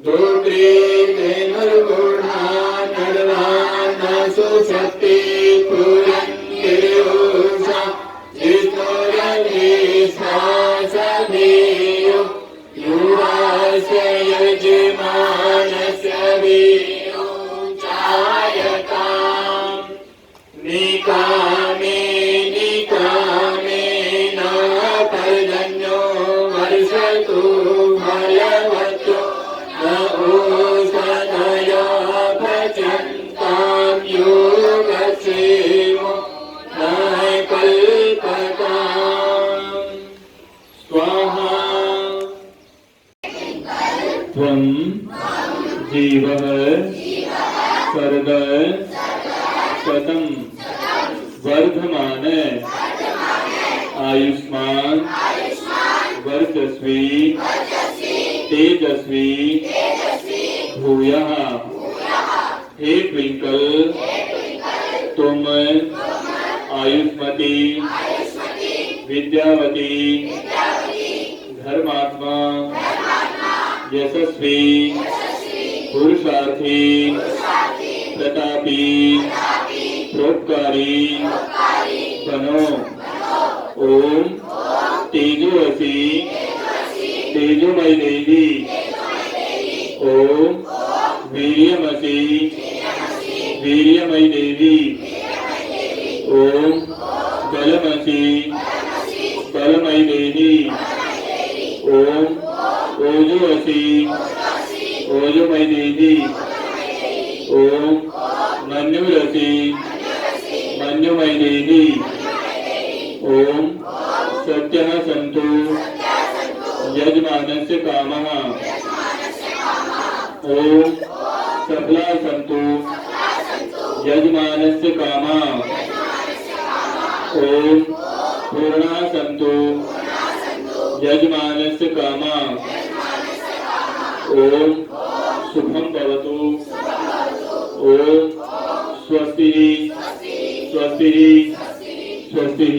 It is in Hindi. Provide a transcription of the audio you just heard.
दुर्ग्रीते निर्गुणा निर्वाणा सुशक्ति पुरंगिरुषा जिष्णुरनिष्ठा सदेयो युवास्य यजमानस्य वियोचायताम् निकामे निकामे न पर्जन्यो वर्षतु फलवतो न ओषधयो भजन्तां योगक्षेमो न कल्पताम् स्वाहा त्वं जीवः सर्वः शतं वर्धमान आयुष्मान वर्चस्वी तेजस्वी भूयः। हे ट्विंकल तुम आयुष्मती विद्यावती धर्मात्मा यशस्वी पुरुषार्थी प्रतापी प्रोपकारी बनो। ओम तेजोसी तेजोमय देवी। ओम वीर्यमसी वीर्यमय देवी। ओम बलमसी बलमय देवी। ओम ओजोसी ओजोमय देवी। ओम मन्युरसी मन्युमय देवी। ओम सत्यः सन्तु यजमानस्य कामः। ओम सफला सन्तु यजमानस्य कामः। ओम पूर्णा सन्तु यजमानस्य कामः। ओम शुभं भवतु। ओम स्वस्ति स्वस्ति स्वस्ति।